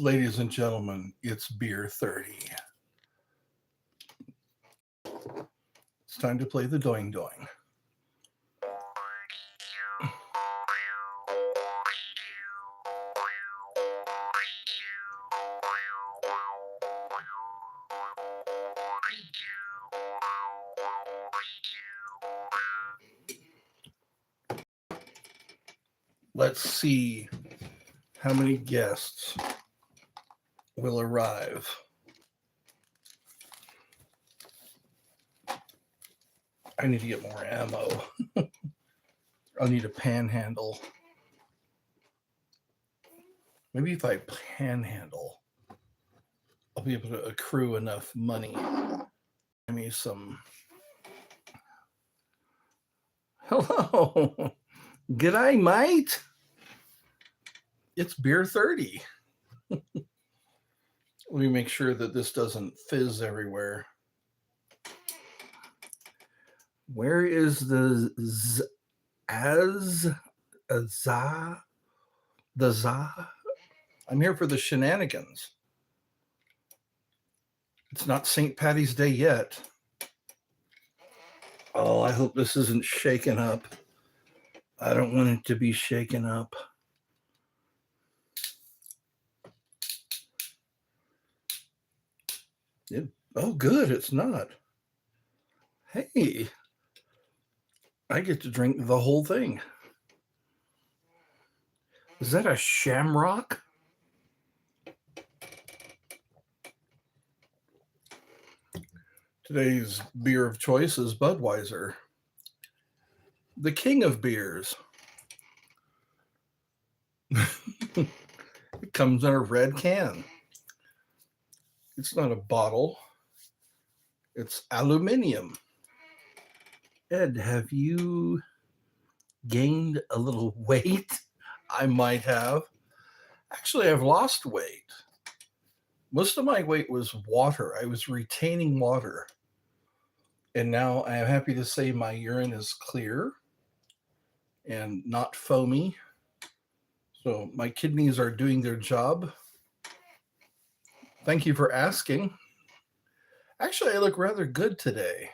Ladies and gentlemen, it's Beer 30. It's time to play the doing doing. Let's see how many guests will arrive. I need to get more ammo. I'll need a panhandle. Maybe if I panhandle, I'll be able to accrue enough money. Give me some. Hello. G'day, mate. It's Beer 30. Let me make sure that this doesn't fizz everywhere. Where is the za? I'm here for the shenanigans. It's not St. Patty's Day yet. Oh, I hope this isn't shaken up. I don't want it to be shaken up. Oh, good. It's not. Hey, I get to drink the whole thing. Is that a shamrock? Today's beer of choice is Budweiser, the king of beers. It comes in a red can. It's not a bottle. It's aluminum. Ed, have you gained a little weight? I might have. Actually, I've lost weight. Most of my weight was water. I was retaining water. And now I am happy to say my urine is clear and not foamy. So my kidneys are doing their job. Thank you for asking. Actually, I look rather good today.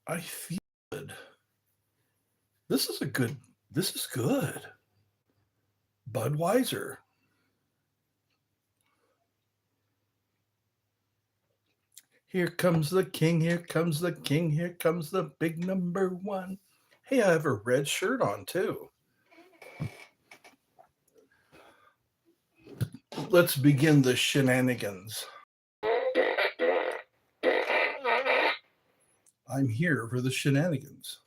I feel good. This is good. Budweiser. Here comes the king, here comes the king, here comes the big number one. Hey, I have a red shirt on too. Let's begin the shenanigans. I'm here for the shenanigans.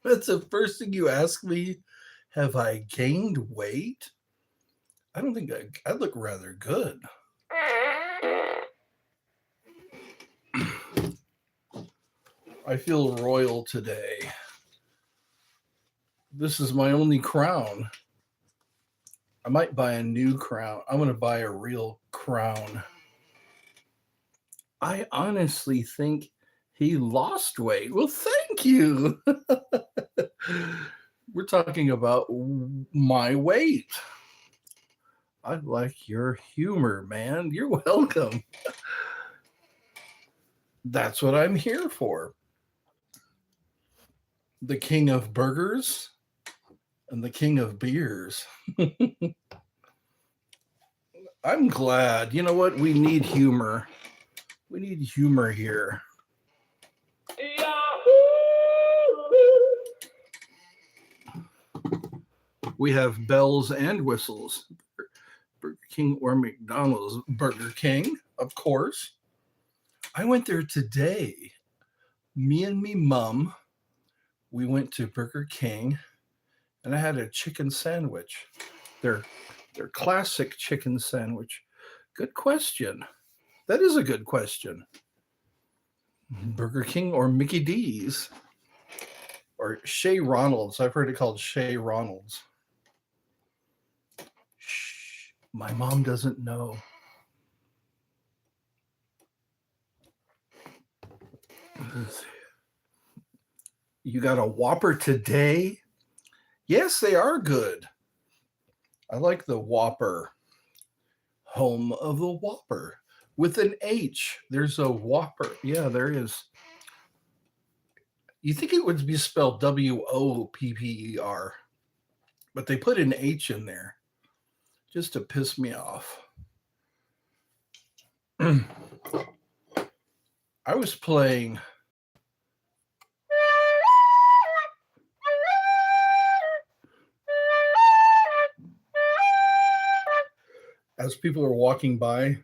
That's the first thing you ask me. Have I gained weight? I don't think I look rather good. I feel royal today. This is my only crown. I might buy a new crown. I'm going to buy a real crown. I honestly think he lost weight. Well, thank you. We're talking about my weight. I like your humor, man. You're welcome. That's what I'm here for. The king of burgers and the king of beers. I'm glad. You know what? We need humor. We need humor here. We have bells and whistles. Burger King or McDonald's. Burger King, of course. I went there today. Me and me mom, we went to Burger King, and I had a chicken sandwich. Their classic chicken sandwich. Good question. That is a good question. Burger King or Mickey D's or Shea Ronald's. I've heard it called Shea Ronald's. Shh, my mom doesn't know. You got a Whopper today? Yes, they are good. I like the Whopper. Home of the Whopper with an H. There's a Whopper. Yeah, there is. You think it would be spelled Wopper, but they put an H in there just to piss me off. I was playing as people are walking by,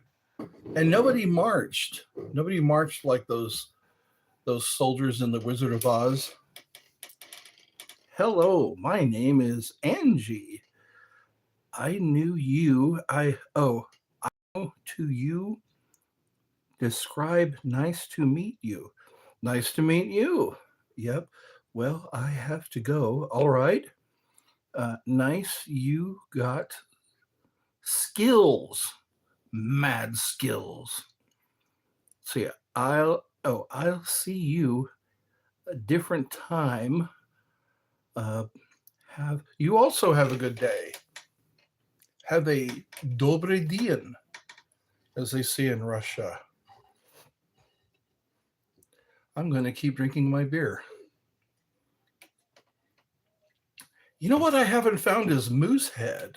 and nobody marched. Nobody marched like those soldiers in the Wizard of Oz. Hello, my name is Angie. I knew you. I know to you. Describe nice to meet you. Nice to meet you. Yep. Well, I have to go. All right. Nice. You got skills. Mad skills. So yeah, I'll see you a different time. You also have a good day. Have a dobry dien, as they say in Russia. I'm going to keep drinking my beer. You know what I haven't found is Moosehead.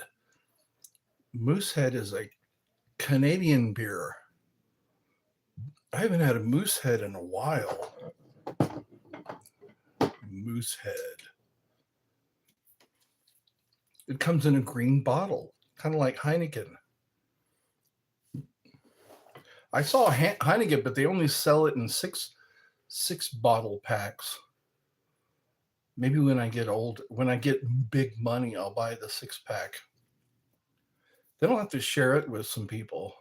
Moosehead is a Canadian beer. I haven't had a Moosehead in a while. Moosehead. It comes in a green bottle, kind of like Heineken. I saw Heineken, but they only sell it in six bottle packs. Maybe when I get big money, I'll buy the 6-pack. They don't have to share it with some people.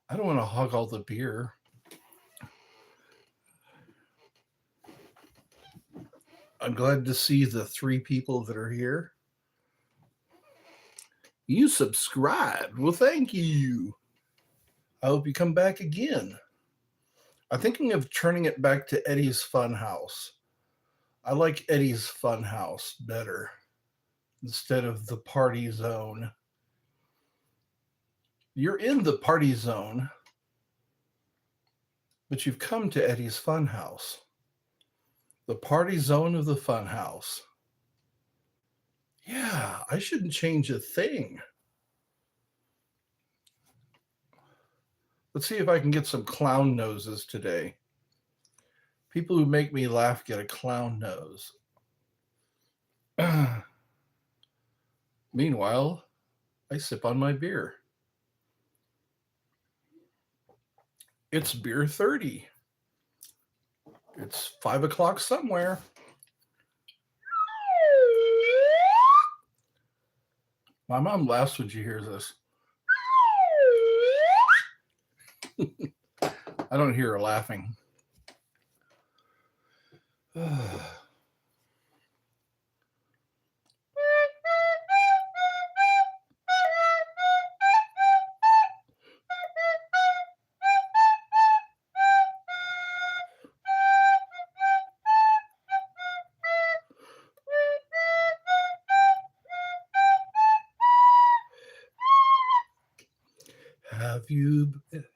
I don't want to hog all the beer. I'm glad to see the 3 people that are here. You subscribed. Well, thank you. I hope you come back again. I'm thinking of turning it back to Eddie's Funhouse. I like Eddie's Funhouse better instead of the Party Zone. You're in the Party Zone, but you've come to Eddie's Funhouse. The Party Zone of the Funhouse. Yeah, I shouldn't change a thing. Let's see if I can get some clown noses today. People who make me laugh get a clown nose. Meanwhile, I sip on my beer. It's beer 30. It's 5 o'clock somewhere. My mom laughs when she hears this. I don't hear her laughing.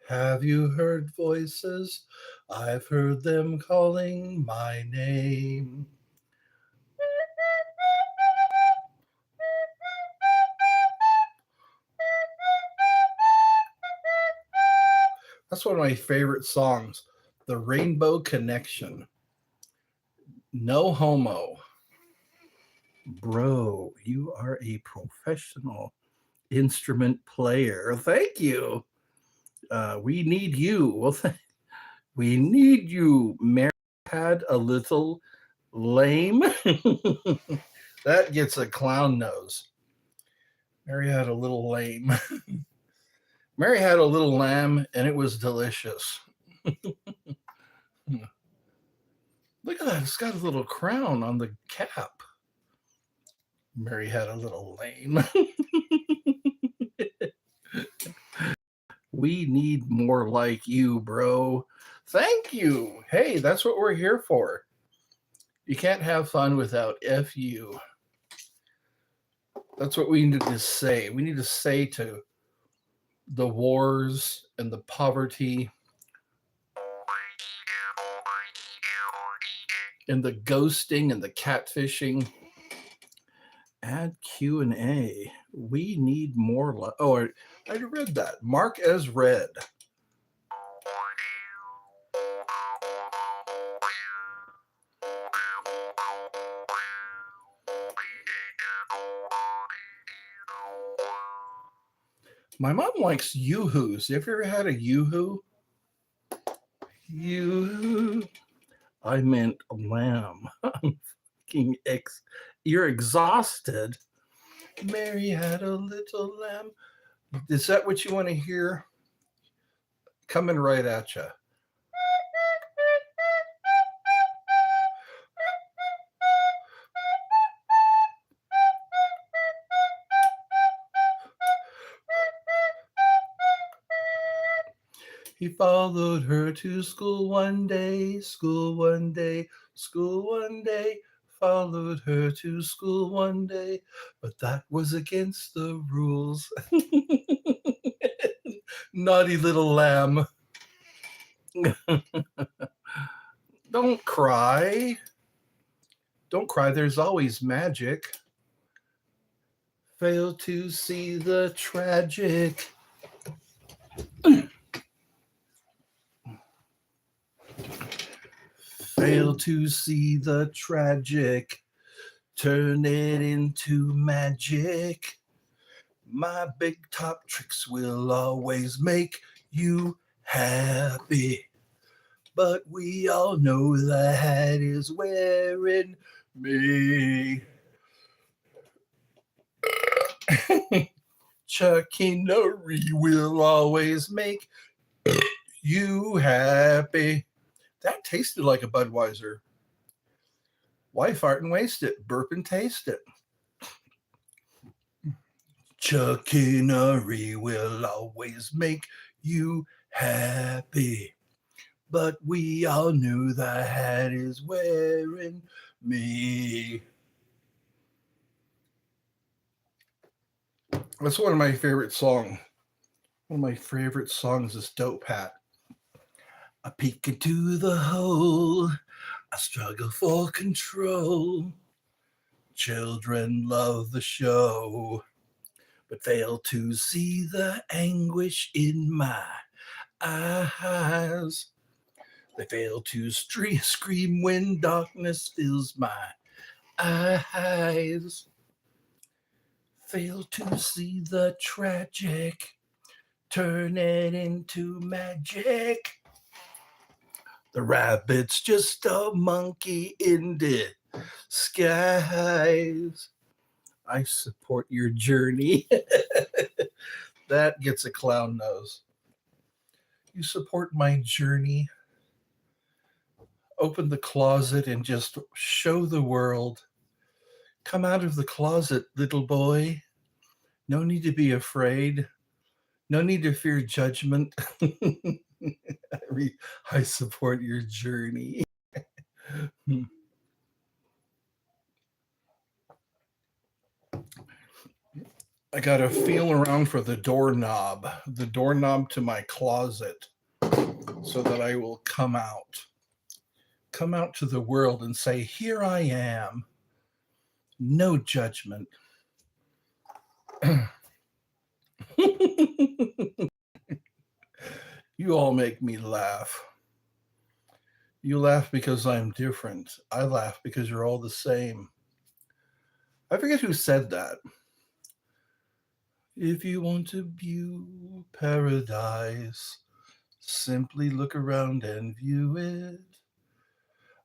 Have you heard voices? I've heard them calling my name. That's one of my favorite songs, The Rainbow Connection. No homo. Bro, you are a professional instrument player. Thank you. We need you. Well, we need you. Mary had a little lame. That gets a clown nose. Mary had a little lame. Mary had a little lamb, and it was delicious. Look at that. It's got a little crown on the cap. Mary had a little lame. We need more like you, bro. Thank you. Hey, that's what we're here for. You can't have fun without FU. That's what we need to say. We need to say to the wars and the poverty and the ghosting and the catfishing. Add Q&A. We need more. I read that. Mark as read. My mom likes Yoo-hoos. Have you ever had a Yoo-hoo? Yoo-hoo. I meant lamb. You're exhausted. Mary had a little lamb. Is that what you want to hear? Coming right at you. He followed her to school one day, school one day, school one day. Followed her to school one day, but that was against the rules. Naughty little lamb. Don't cry. Don't cry. There's always magic. Fail to see the tragic. Fail to see the tragic. Turn it into magic. My big top tricks will always make you happy. But we all know the hat is wearing me. Chuckinary will always make you happy. That tasted like a Budweiser. Why fart and waste it? Burp and taste it. Chuckinary will always make you happy. But we all knew the hat is wearing me. That's one of my favorite songs. One of my favorite songs is Dope Hat. I peek into the hole. I struggle for control. Children love the show, but fail to see the anguish in my eyes. They fail to scream when darkness fills my eyes. Fail to see the tragic, turn it into magic. The rabbit's just a monkey in disguise. I support your journey. That gets a clown nose. You support my journey. Open the closet and just show the world. Come out of the closet, little boy. No need to be afraid. No need to fear judgment. I support your journey. I got to feel around for the doorknob to my closet, so that I will come out to the world and say, here I am. No judgment. You all make me laugh. You laugh because I'm different. I laugh because you're all the same. I forget who said that. If you want to view paradise, simply look around and view it.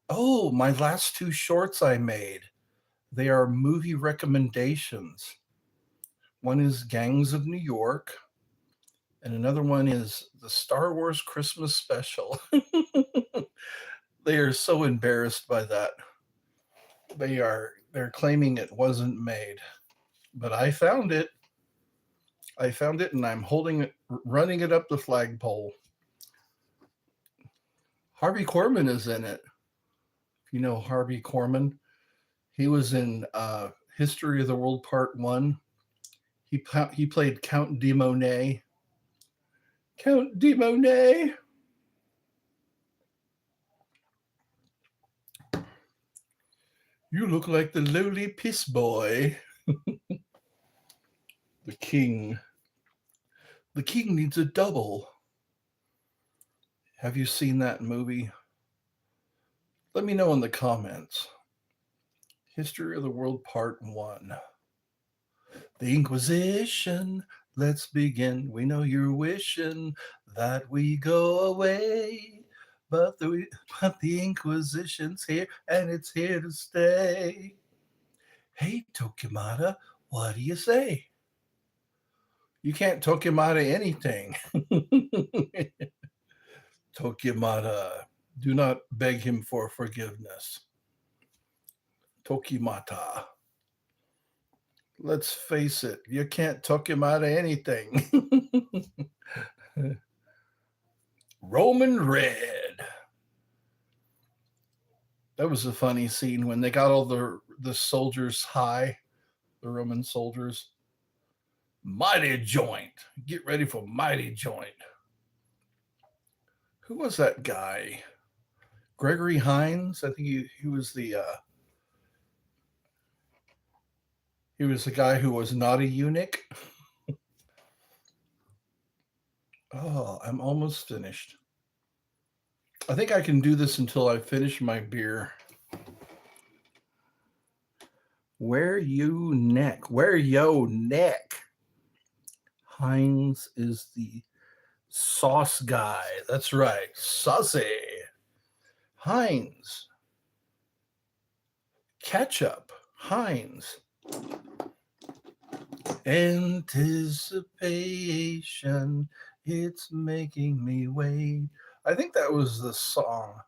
Oh, my last two shorts I made. They are movie recommendations. One is Gangs of New York, and another one is the Star Wars Christmas special. They are so embarrassed by that. They're claiming it wasn't made. But I found it. And I'm running it up the flagpole. Harvey Korman is in it. If you know Harvey Korman, he was in History of the World Part 1. He played Count de Monet. Count de Monet. You look like the lowly piss boy. The king. The king needs a double. Have you seen that movie? Let me know in the comments. History of the World Part 1. The Inquisition, let's begin. We know you're wishing that we go away. But the Inquisition's here, and it's here to stay. Hey, Tokimata, what do you say? You can't Tokimata anything. Tokimata, do not beg him for forgiveness. Tokimata. Let's face it, you can't Tokimata anything. Roman Red. That was a funny scene when they got all the soldiers high, the Roman soldiers. Mighty Joint. Get ready for Mighty Joint. Who was that guy? Gregory Hines. I think he was the guy who was not a eunuch. Oh, I'm almost finished. I think I can do this until I finish my beer. Where you neck? Where yo neck? Heinz is the sauce guy. That's right. Saucy. Heinz. Ketchup. Heinz. Anticipation. It's making me wait. I think that was the song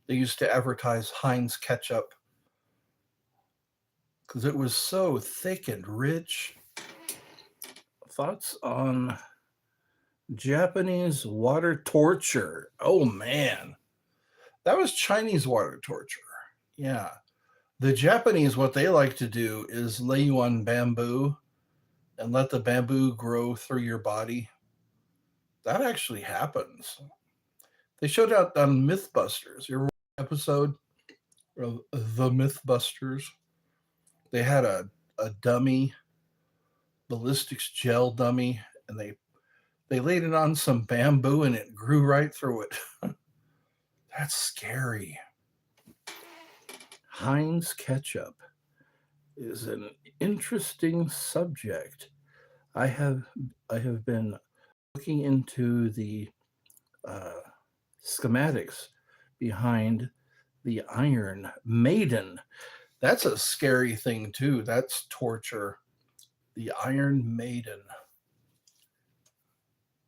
they used to advertise Heinz ketchup because it was so thick and rich. Thoughts on Japanese water torture? Oh man, that was Chinese water torture. Yeah. The Japanese, what they like to do is lay you on bamboo and let the bamboo grow through your body. That actually happens. They showed out on Mythbusters. You remember the episode of The Mythbusters? They had a dummy, ballistics gel dummy, and they laid it on some bamboo and it grew right through it. That's scary. Heinz ketchup is an interesting subject. I have been looking into the schematics behind the Iron Maiden. That's a scary thing too. That's torture. The Iron Maiden.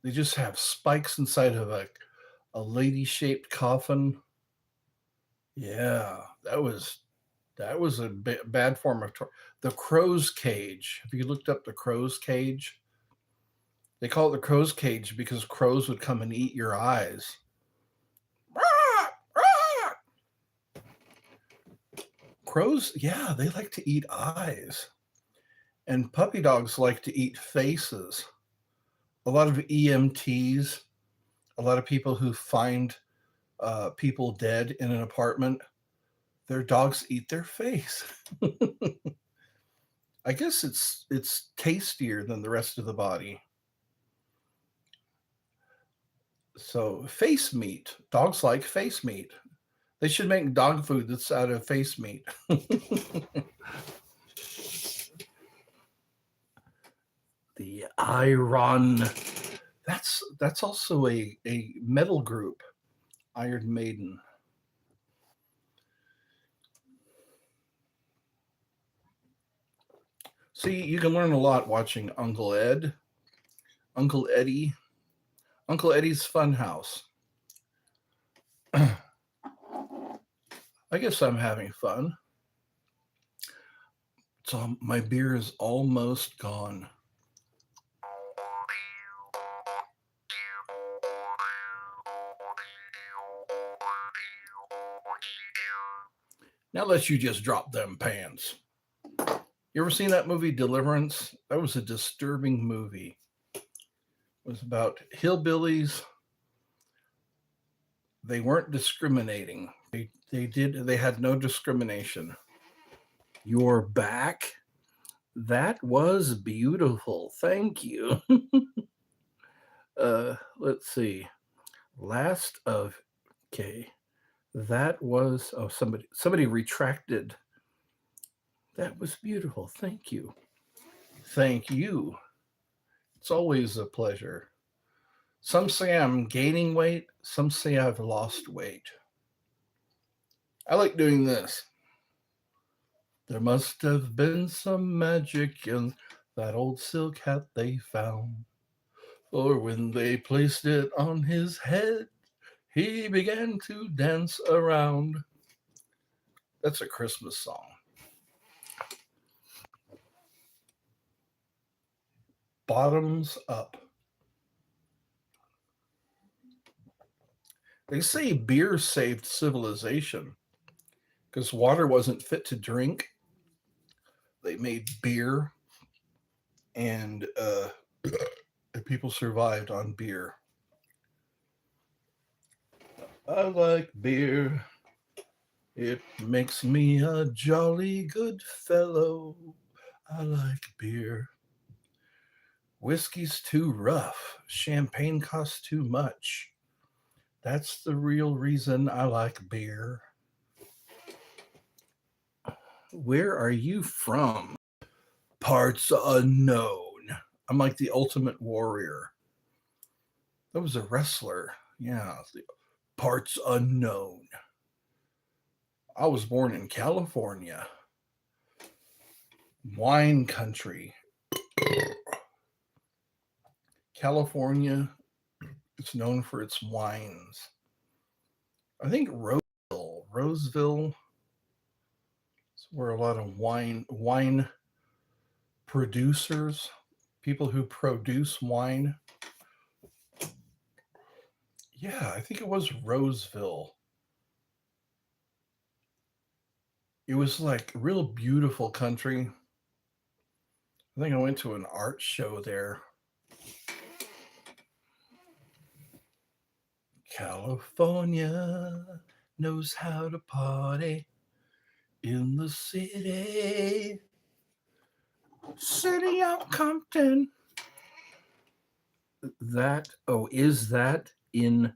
They just have spikes inside of a lady-shaped coffin. Yeah, that was a bad form of torture. The crow's cage. Have you looked up the crow's cage? They call it the crow's cage because crows would come and eat your eyes. Crows, yeah, they like to eat eyes. And puppy dogs like to eat faces. A lot of EMTs, a lot of people who find people dead in an apartment, their dogs eat their face. I guess it's tastier than the rest of the body. So face meat. Dogs like face meat. They should make dog food that's out of face meat. The Iron. That's also a metal group. Iron Maiden. See, you can learn a lot watching Uncle Ed, Uncle Eddie, Uncle Eddie's Funhouse. I guess I'm having fun. So my beer is almost gone. Now let's you just drop them pants. You ever seen that movie Deliverance? That was a disturbing movie. It was about hillbillies. They weren't discriminating. They had no discrimination. You're back. That was beautiful. Thank you. Let's see. Last of okay. That was somebody retracted. That was beautiful. Thank you. Thank you. It's always a pleasure. Some say I'm gaining weight, some say I've lost weight. I like doing this. There must have been some magic in that old silk hat they found. For when they placed it on his head, he began to dance around. That's a Christmas song. Bottoms up. They say beer saved civilization because water wasn't fit to drink. They made beer, and people survived on beer. I like beer. It makes me a jolly good fellow. I like beer. Whiskey's too rough. Champagne costs too much. That's the real reason I like beer. Where are you from? Parts unknown. I'm like the ultimate warrior. That was a wrestler. Yeah. Parts unknown. I was born in California. Wine country. California is known for its wines. I think Roseville is where a lot of wine producers, people who produce wine. Yeah, I think it was Roseville. It was like real beautiful country. I think I went to an art show there. California knows how to party in the city of Compton. Is that in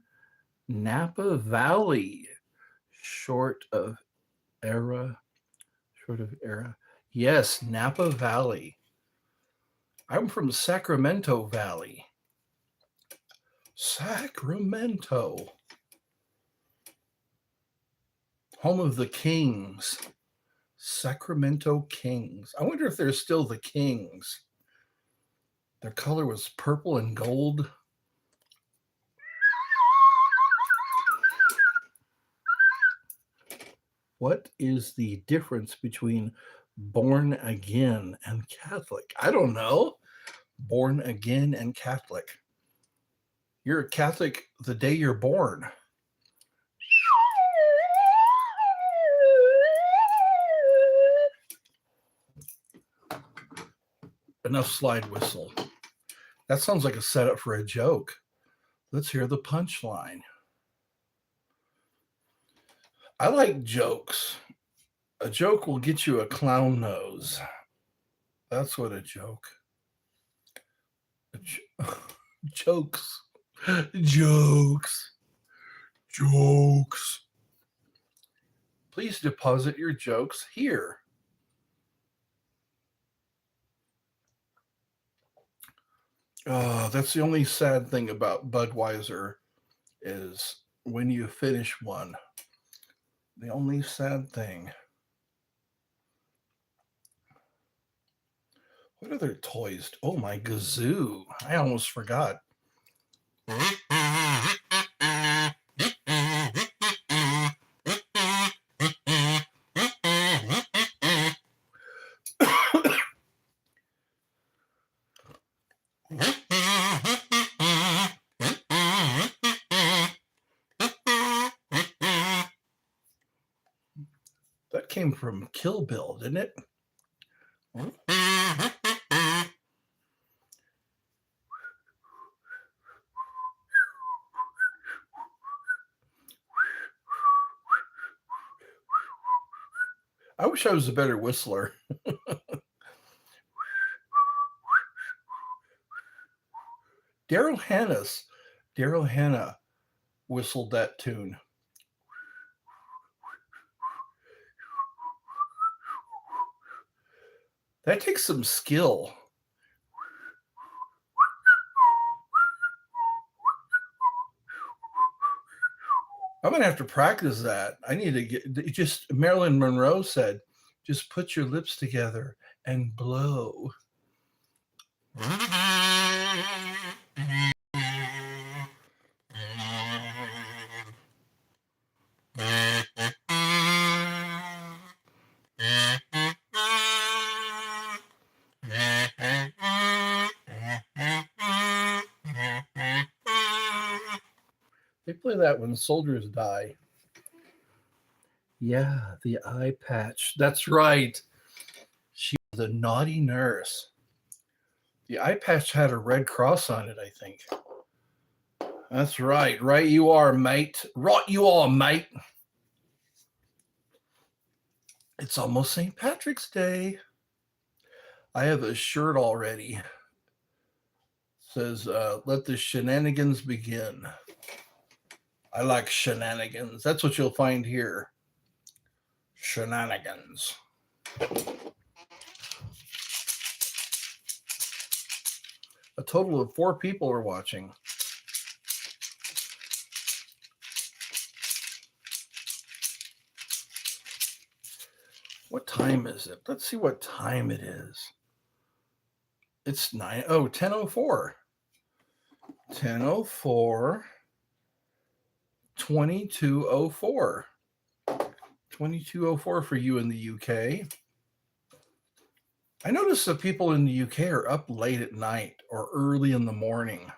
Napa Valley? Short of era. Yes, Napa Valley. I'm from Sacramento Valley. Sacramento. Home of the Kings. Sacramento Kings. I wonder if they're still the Kings. Their color was purple and gold. What is the difference between born again and Catholic? I don't know. Born again and Catholic. You're a Catholic the day you're born. Enough slide whistle. That sounds like a setup for a joke. Let's hear the punchline. I like jokes. A joke will get you a clown nose. That's what a joke. Jokes. Jokes. Please deposit your jokes here. That's the only sad thing about Budweiser is when you finish one. The only sad thing. What other toys? Oh, my Gazoo. I almost forgot. That came from Kill Bill, didn't it? I wish I was a better whistler. Daryl Hannah whistled that tune. That takes some skill. I'm gonna have to practice that. I need to just Marilyn Monroe said, just put your lips together and blow. They play that when soldiers die. Yeah, the eye patch. That's right. She was a naughty nurse. The eye patch had a red cross on it, I think. That's right. Right you are, mate. Right you are, mate. It's almost St. Patrick's Day. I have a shirt already. It says, let the shenanigans begin. I like shenanigans. That's what you'll find here. Shenanigans. A total of 4 people are watching. What time is it? Let's see what time it is. It's 10:04. 10:04. 22:04. 22:04 for you in the UK. I notice that people in the UK are up late at night or early in the morning.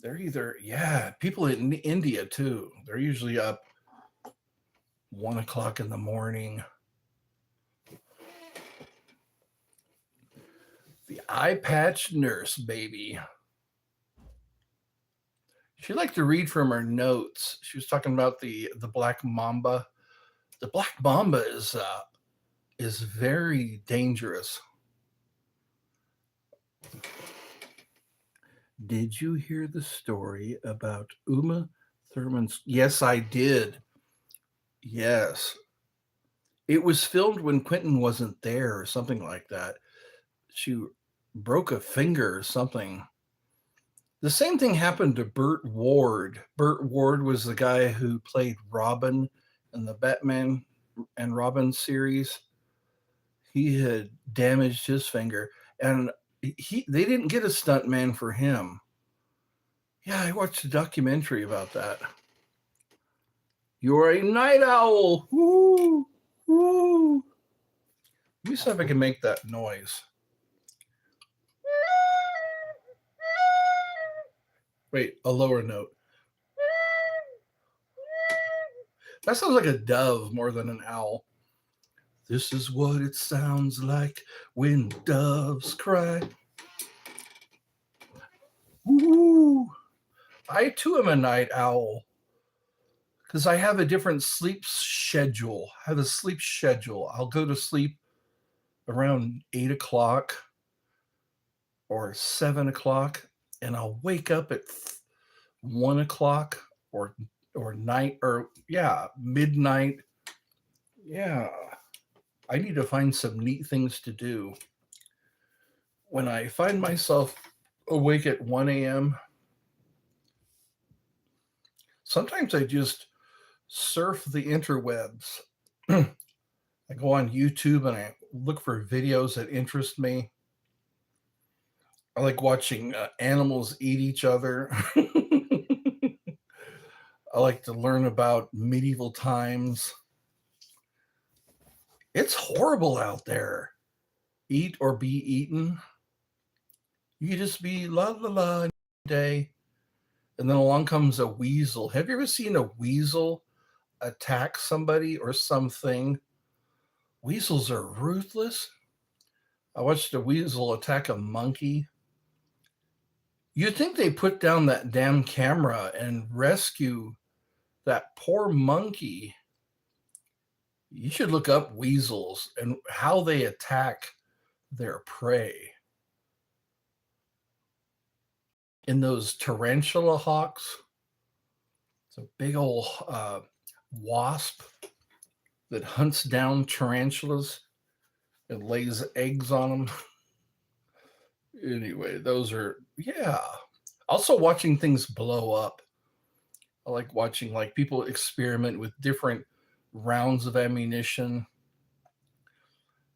They're people in India too. They're usually up 1 o'clock in the morning. The eye patch nurse, baby. She liked to read from her notes. She was talking about the black mamba. The black mamba is very dangerous. Did you hear the story about Uma Thurman's? Yes, I did. Yes. It was filmed when Quentin wasn't there or something like that. She broke a finger or something. The same thing happened to Burt Ward. Burt Ward was the guy who played Robin in the Batman and Robin series. He had damaged his finger, and they didn't get a stuntman for him. Yeah, I watched a documentary about that. You're a night owl. Woo, woo. Let me see if I can make that noise. Wait, a lower note. That sounds like a dove more than an owl. This is what it sounds like when doves cry. Woo! I too am a night owl because I have a different sleep schedule. I have a sleep schedule. I'll go to sleep around 8 o'clock or 7 o'clock, and I'll wake up at 1 o'clock or midnight. Yeah, I need to find some neat things to do. When I find myself awake at 1 a.m., sometimes I just surf the interwebs. I go on YouTube and I look for videos that interest me. I like watching animals eat each other. I like to learn about medieval times. It's horrible out there. Eat or be eaten. You just be la la la day. And then along comes a weasel. Have you ever seen a weasel attack somebody or something? Weasels are ruthless. I watched a weasel attack a monkey. You'd think they put down that damn camera and rescue that poor monkey. You should look up weasels and how they attack their prey. In those tarantula hawks, it's a big old wasp that hunts down tarantulas and lays eggs on them. Anyway, those are, yeah. Also watching things blow up. I like watching like people experiment with different rounds of ammunition.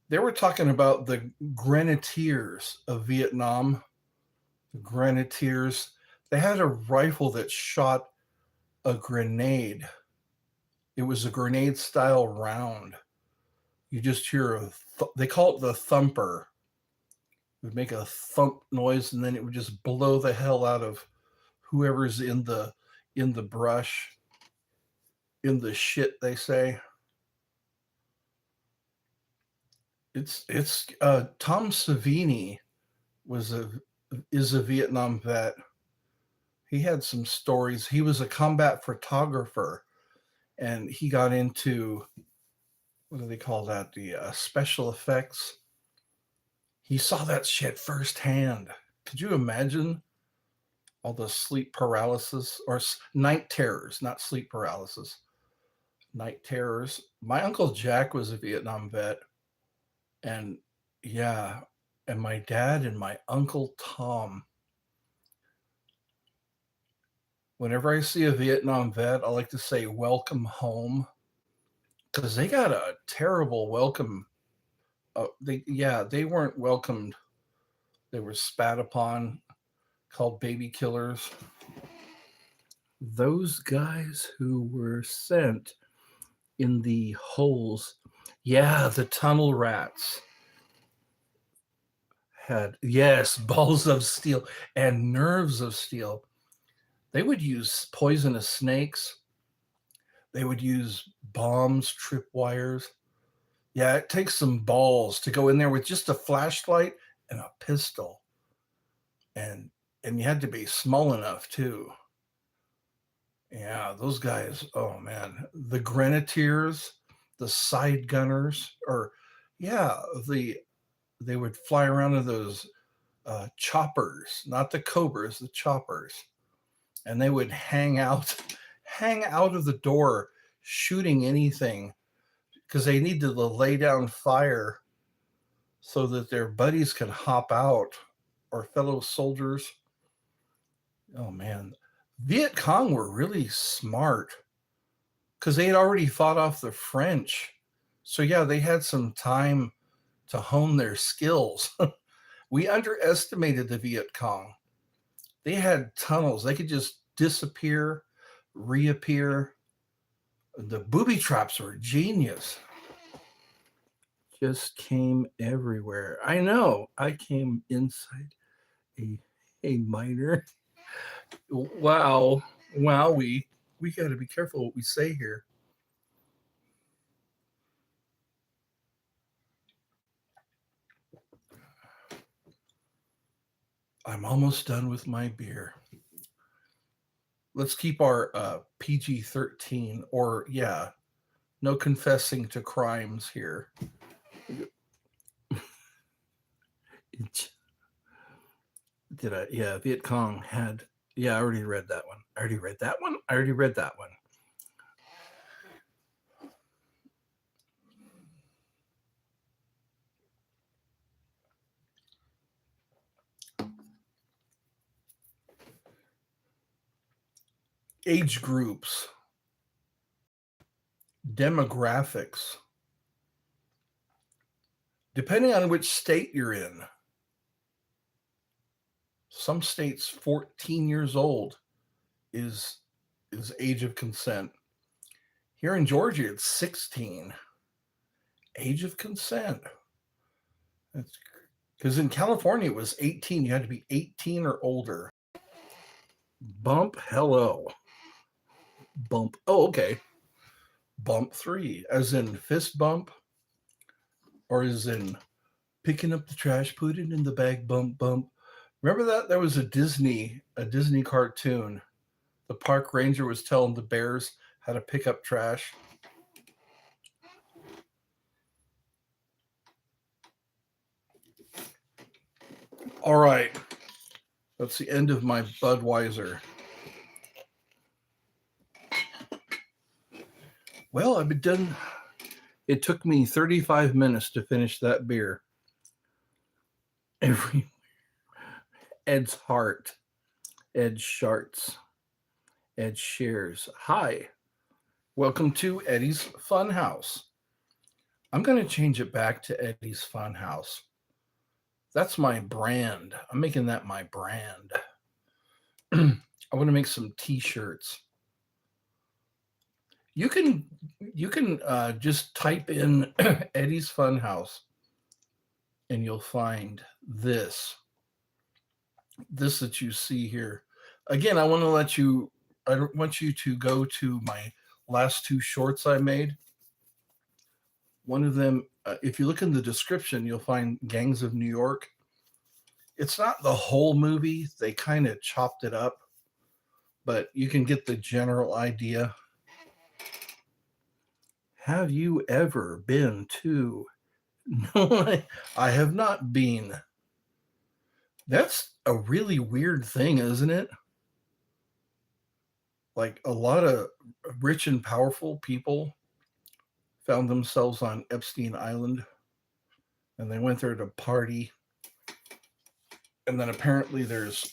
They were talking about the grenadiers of Vietnam. The grenadiers, they had a rifle that shot a grenade. It was a grenade style round. You just hear they call it the thumper. It would make a thump noise, and then it would just blow the hell out of whoever's in the brush, in the shit, they say. It's Tom Savini is a Vietnam vet. He had some stories. He was a combat photographer, and he got into, what do they call that? The special effects. He saw that shit firsthand. Could you imagine all the sleep paralysis or night terrors, not sleep paralysis, night terrors? My Uncle Jack was a Vietnam vet. And yeah, and my dad and my Uncle Tom. Whenever I see a Vietnam vet, I like to say welcome home, because they got a terrible welcome. They weren't welcomed. They were spat upon, called baby killers. Those guys who were sent in the holes, yeah, the tunnel rats had, yes, balls of steel and nerves of steel. They would use poisonous snakes. They would use bombs, tripwires. Yeah, it takes some balls to go in there with just a flashlight and a pistol. And you had to be small enough too. Yeah, those guys, oh man. The grenadiers, the side gunners, or yeah, they would fly around in those choppers, not the Cobras, the choppers. And they would hang out of the door shooting anything, because they needed to lay down fire so that their buddies can hop out, or fellow soldiers. Oh man, Viet Cong were really smart because they had already fought off the French. So yeah, they had some time to hone their skills. We underestimated the Viet Cong. They had tunnels. They could just disappear, reappear. The booby traps were genius. Just came everywhere. I know. I came inside a miner. Wow. Wow, we got to be careful what we say here. I'm almost done with my beer. Let's keep our PG-13, or yeah, no confessing to crimes here. Yeah, Viet Cong had, yeah, I already read that one. I already read that one. Age groups, demographics, depending on which state you're in. Some states 14 years old is age of consent. Here in Georgia, it's 16. Age of consent. Because in California, it was 18. You had to be 18 or older. Bump, hello. Bump, oh, okay. Bump 3, as in fist bump, or as in Picking up the trash, put it in the bag, bump, bump. Remember that? There was a Disney cartoon. The park ranger was telling the bears how to pick up trash. All right. That's the end of my Budweiser. Well, I've been done. It took me 35 minutes to finish that beer. Ed's Heart, Ed Sharts, Ed Shears. Hi, welcome to Eddie's Funhouse. I'm going to change it back to Eddie's Funhouse. That's my brand. I'm making that my brand. I want to make some t-shirts. You can just type in Eddie's Funhouse and you'll find this that you see here. Again, I want you to go to my last two shorts I made. One of them, if you look in the description, you'll find Gangs of New York. It's not the whole movie. They kind of chopped it up, but you can get the general idea. Have you ever been to? No, I have not been. That's a really weird thing, isn't it? Like a lot of rich and powerful people found themselves on Epstein Island and they went there to party. And then apparently there's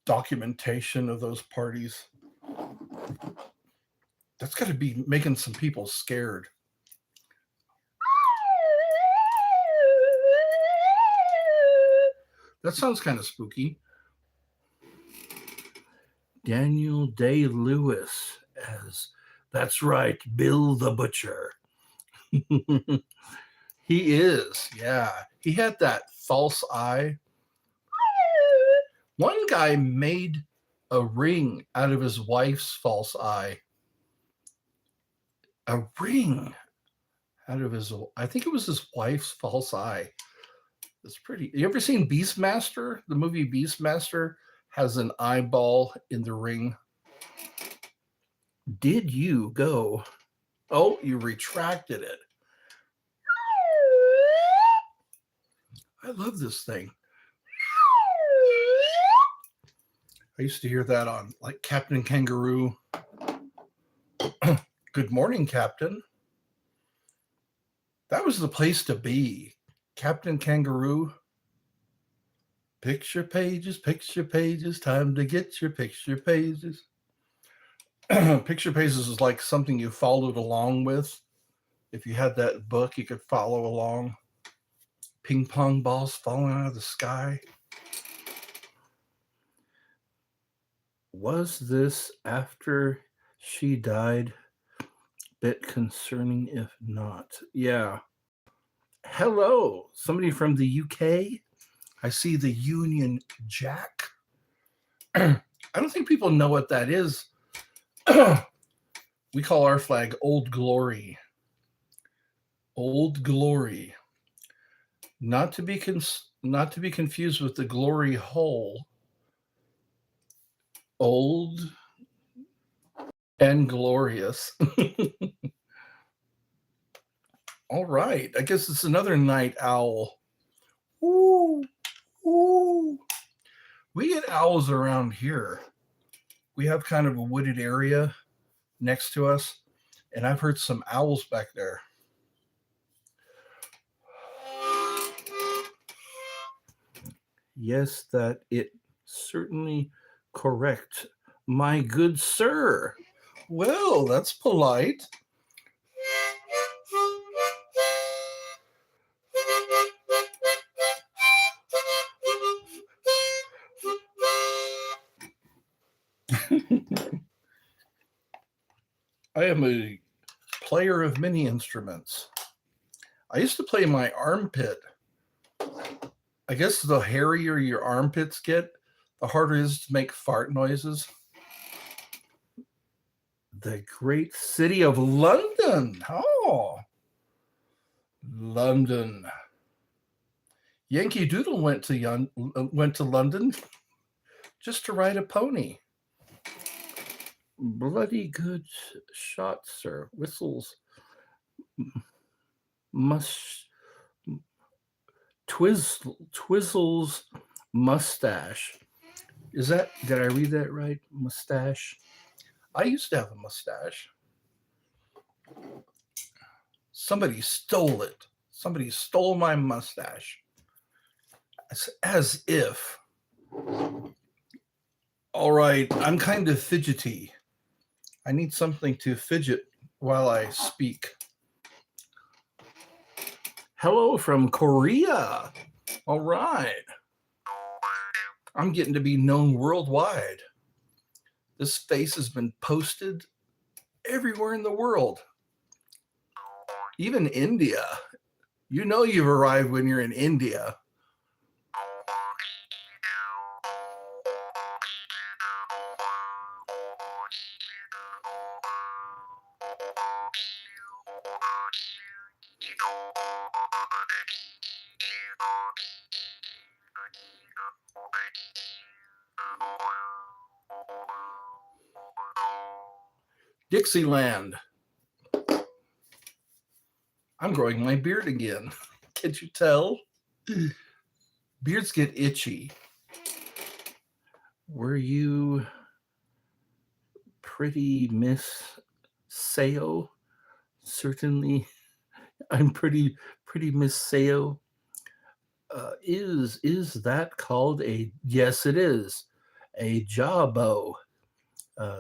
documentation of those parties. That's got to be making some people scared. That sounds kind of spooky. Daniel Day-Lewis as, that's right, Bill the Butcher. He is, yeah. He had that false eye. One guy made a ring out of his wife's false eye. A ring out of his, I think it was his wife's false eye. It's pretty. You ever seen Beastmaster? The movie Beastmaster has an eyeball in the ring. Did you go? Oh, you retracted it. I love this thing. I used to hear that on like Captain Kangaroo. Good morning, Captain. That was the place to be. Captain Kangaroo. Picture pages, time to get your picture pages. Picture pages is like something you followed along with. If you had that book, you could follow along. Ping pong balls falling out of the sky. Was this after she died? Bit concerning if not. Yeah. Hello, somebody from the UK. I see the Union Jack. I don't think people know what that is. We call our flag Old Glory. Old Glory. Not to be confused with the glory hole. Old and glorious. All right. I guess it's another night owl. Ooh, ooh. We get owls around here. We have kind of a wooded area next to us, and I've heard some owls back there. Yes, that it certainly correct, my good sir. Well, that's polite. I am a player of many instruments. I used to play my armpit. I guess the hairier your armpits get, the harder it is to make fart noises. The great city of London. Oh, London. Yankee Doodle went to London just to ride a pony. Bloody good shot, sir. Whistles. Twizzle's mustache. Did I read that right? Mustache. I used to have a mustache. Somebody stole it. Somebody stole my mustache. As if. All right, I'm kind of fidgety. I need something to fidget while I speak. Hello from Korea. All right. I'm getting to be known worldwide. This face has been posted everywhere in the world. Even India. You know you've arrived when you're in India. Dixieland. I'm growing my beard again. Can't you tell? Beards get itchy. Were you pretty Miss Sayo? Certainly. I'm pretty Miss Sayo. Is that called a, yes it is, a jawbow?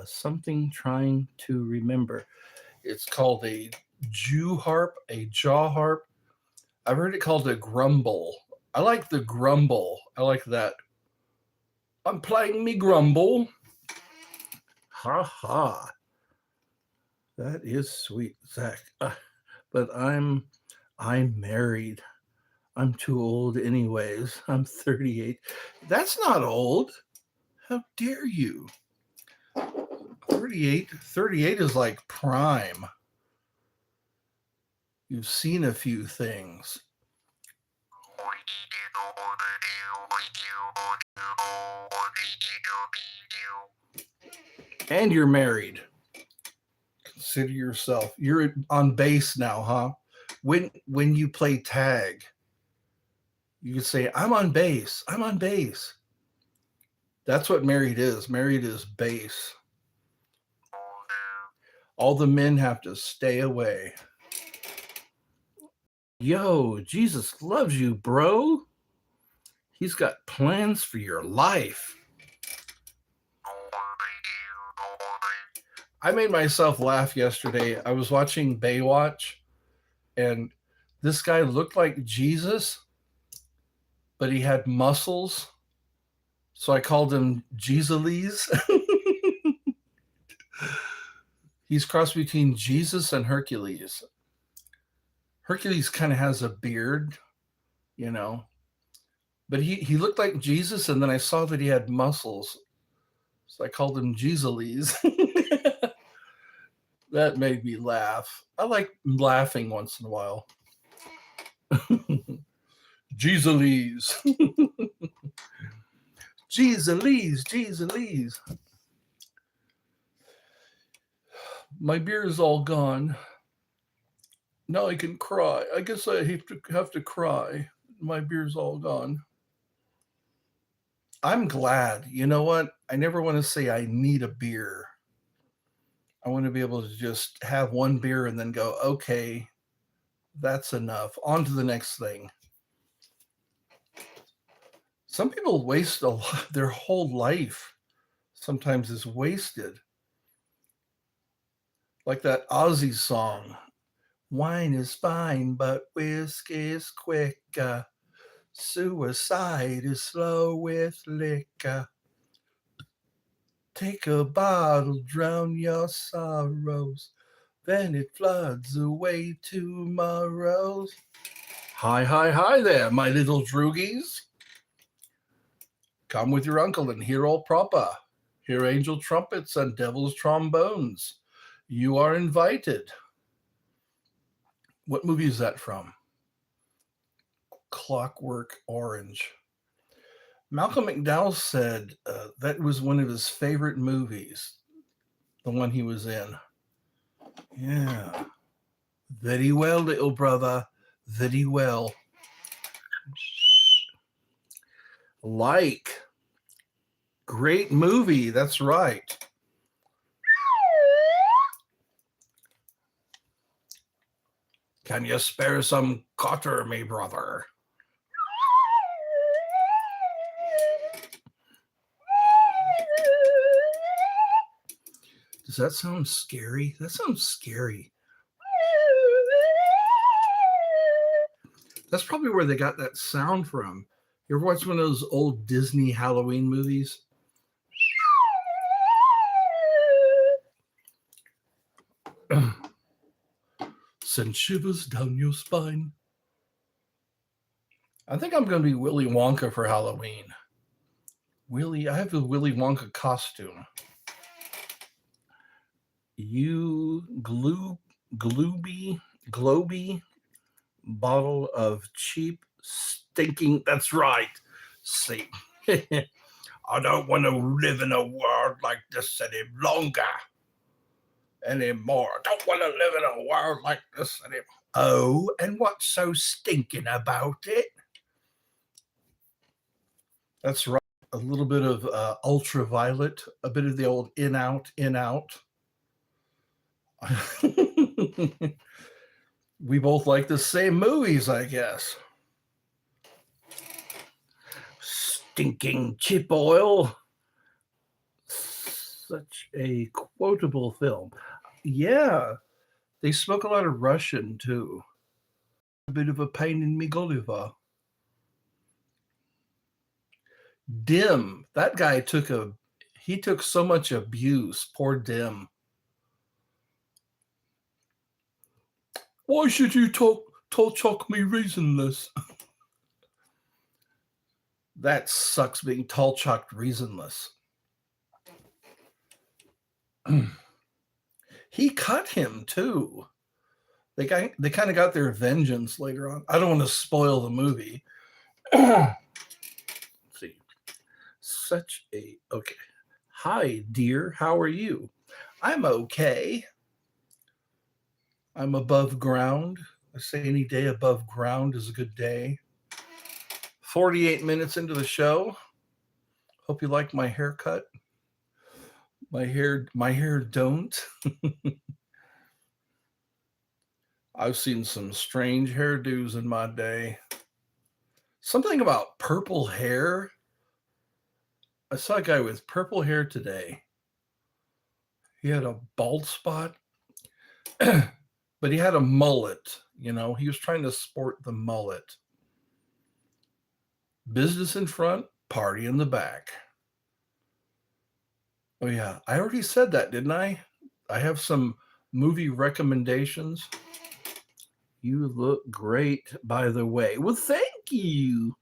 Something trying to remember. It's called a Jew harp, a jaw harp. I've heard it called a grumble. I like the grumble. I like that. I'm playing me grumble. Ha ha. That is sweet, Zach. But I'm married. I'm too old anyways. I'm 38. That's not old. How dare you? 38 is like prime. You've seen a few things. And you're married. Consider yourself. You're on base now, huh? When you play tag, you can say, I'm on base. I'm on base. That's what married is. Married is base. All the men have to stay away. Yo, Jesus loves you, bro. He's got plans for your life. I made myself laugh yesterday. I was watching Baywatch, and this guy looked like Jesus, but he had muscles. So I called him Jesuses. He's crossed between Jesus and Hercules. Hercules kind of has a beard, you know, but he looked like Jesus, and then I saw that he had muscles. So I called him Jesuses. That made me laugh. I like laughing once in a while. Jesuses. Jesuses. My beer is all gone. Now I can cry. I guess I have to cry. My beer's all gone. I'm glad. You know what? I never want to say I need a beer. I want to be able to just have one beer and then go, okay, that's enough. On to the next thing. Some people waste a lot, their whole life sometimes is wasted. Like that Ozzy song, wine is fine, but whiskey's quick. Suicide is slow with liquor. Take a bottle, drown your sorrows, then it floods away tomorrows. Hi there, my little droogies. Come with your uncle and hear all proper. Hear angel trumpets and devil's trombones. You are invited. What movie is that from? Clockwork Orange. Malcolm McDowell said that was one of his favorite movies, the one he was in. Yeah. Very well, little brother. Very well. Like. Great movie. That's right. Can you spare some cotter, me brother? Does that sound scary? That sounds scary. That's probably where they got that sound from. You ever watch one of those old Disney Halloween movies? Send shivers down your spine. I think I'm going to be Willy Wonka for Halloween. I have a Willy Wonka costume. You globy bottle of cheap stinking. That's right. See, I don't want to live in a world like this any longer. Anymore. I don't want to live in a world like this anymore. Oh, and what's so stinking about it? That's right. A little bit of ultraviolet, a bit of the old in out. We both like the same movies, I guess. Stinking chip oil. Such a quotable film. Yeah, they spoke a lot of Russian too. A bit of a pain in me Gulliver. Dim, that guy took so much abuse. Poor Dim. Why should you talk me reasonless? That sucks being tall-chucked reasonless. He cut him too. They kind of got their vengeance later on. I don't want to spoil the movie. See, okay. Hi, dear. How are you? I'm okay. I'm above ground. I say any day above ground is a good day. 48 minutes into the show. Hope you like my haircut. My hair don't. I've seen some strange hairdos in my day. Something about purple hair. I saw a guy with purple hair today. He had a bald spot, but he had a mullet. You know, he was trying to sport the mullet. Business in front, party in the back. Oh, yeah. I already said that, didn't I? I have some movie recommendations. You look great, by the way. Well, thank you.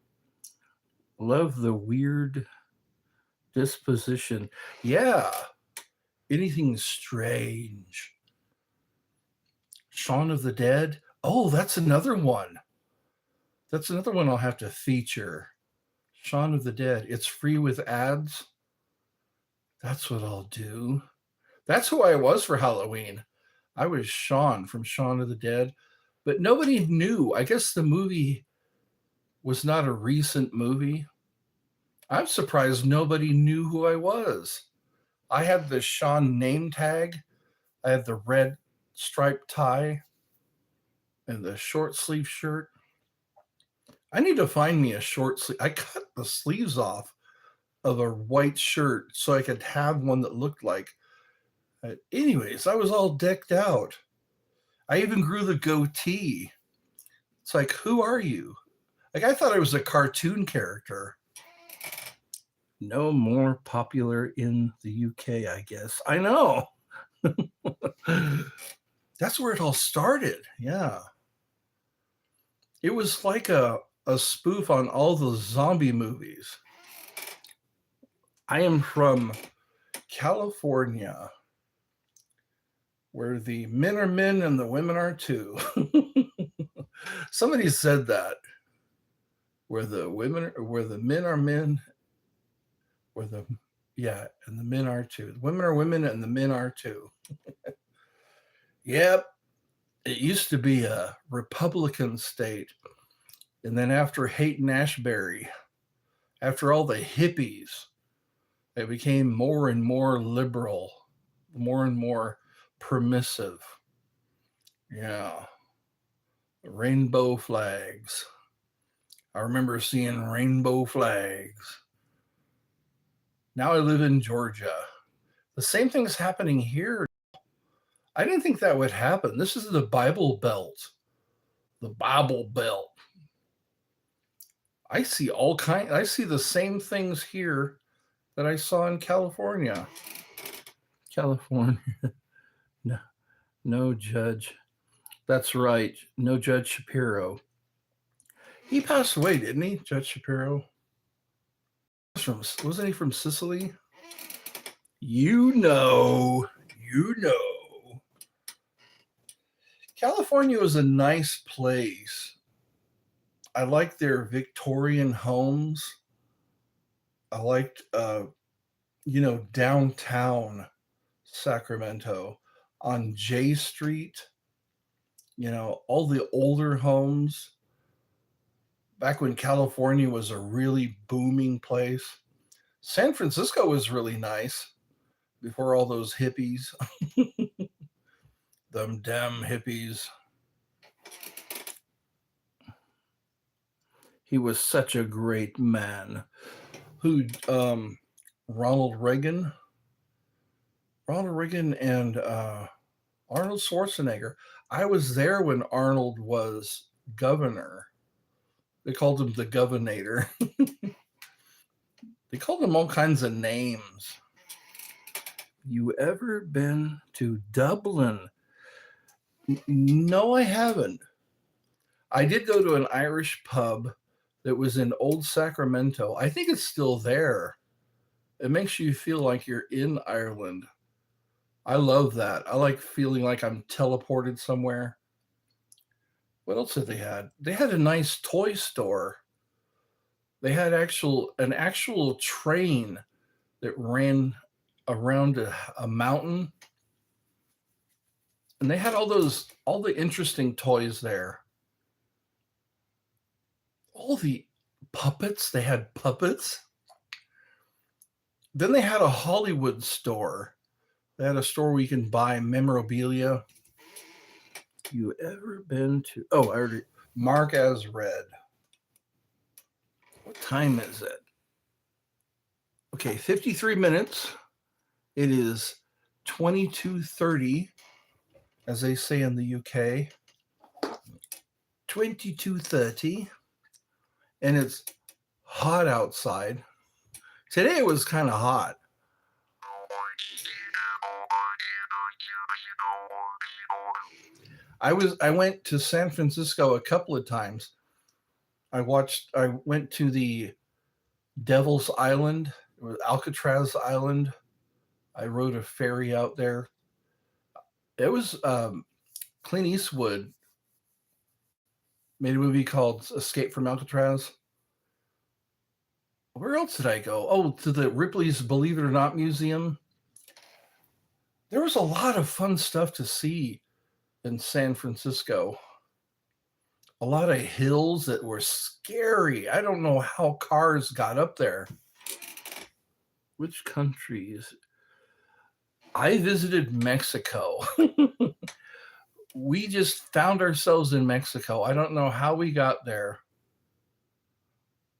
Love the weird disposition. Yeah. Anything strange. Shaun of the Dead. Oh, that's another one. That's another one I'll have to feature. Shaun of the Dead. It's free with ads. That's what I'll do. That's who I was for Halloween. I was Shaun from Shaun of the Dead, but nobody knew. I guess the movie was not a recent movie. I'm surprised nobody knew who I was. I had the Shaun name tag. I had the red striped tie and the short sleeve shirt. I need to find me a short sleeve. I cut the sleeves off of a white shirt so I could have one that looked like. Anyways, I was all decked out. I even grew the goatee. It's like, who are you? Like, I thought I was a cartoon character. No more popular in the UK, I guess. I know. That's where it all started. Yeah. It was like a spoof on all the zombie movies. I am from California, where the men are men and the women are too. Somebody said that. where the men are men, where the and the men are too. The women are women and the men are too. Yep, it used to be a Republican state, and then after Haight Ashbury, after all the hippies, it became more and more liberal, more and more permissive. Yeah, rainbow flags. I remember seeing rainbow flags. Now I live in Georgia. The same thing is happening here. I didn't think that would happen. This is the Bible Belt. The Bible Belt. I see the same things here that I saw in California. California. No, no Judge. That's right. No Judge Shapiro. He passed away, didn't he? Judge Shapiro. Wasn't he from Sicily? You know. California was a nice place. I liked their Victorian homes. I liked, downtown Sacramento on J Street. All the older homes. Back when California was a really booming place. San Francisco was really nice before all those hippies. Them damn hippies. He was such a great man. Ronald Reagan and Arnold Schwarzenegger. I was there when Arnold was governor. They called him the Governator. They called him all kinds of names. You ever been to Dublin? No, I haven't. I did go to an Irish pub that was in Old Sacramento. I think it's still there. It makes you feel like you're in Ireland. I love that. I like feeling like I'm teleported somewhere. What else did they had? They had a nice toy store. They had an actual train that ran around a mountain. And they had all the interesting toys there. All the puppets. They had puppets. Then they had a Hollywood store. They had a store where you can buy memorabilia. You ever been to... Oh, I already... Mark as read. What time is it? Okay, 53 minutes. It is 22:30, as they say in the UK. 22:30. And it's hot outside. Today it was kind of hot. I went to San Francisco a couple of times. I went to the Devil's Island, Alcatraz Island. I rode a ferry out there. It was Clint Eastwood made a movie called Escape from Alcatraz. Where else did I go? Oh, to the Ripley's Believe It or Not Museum. There was a lot of fun stuff to see in San Francisco. A lot of hills that were scary. I don't know how cars got up there. Which countries? I visited Mexico. We just found ourselves in Mexico. I don't know how we got there.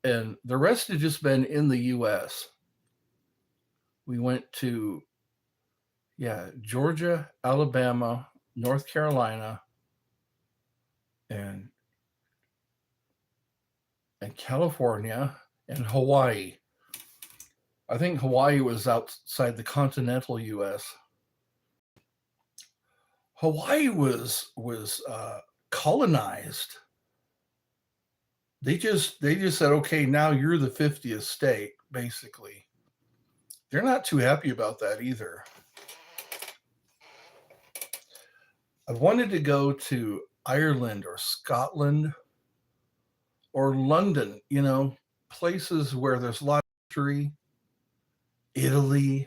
And the rest had just been in the U.S. We went to, Georgia, Alabama, North Carolina, and California, and Hawaii. I think Hawaii was outside the continental U.S. Hawaii was colonized. They just said, okay, now you're the 50th state, basically. They're not too happy about that either. I wanted to go to Ireland or Scotland or London, places where there's a lot of history, Italy,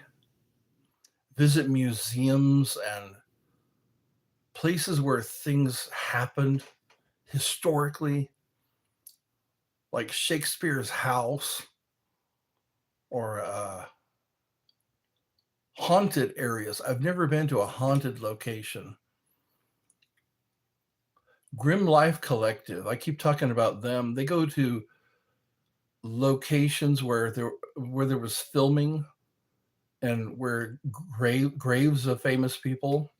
visit museums and places where things happened historically, like Shakespeare's house or haunted areas. I've never been to a haunted location. Grim Life Collective, I keep talking about them. They go to locations where there was filming and where graves of famous people.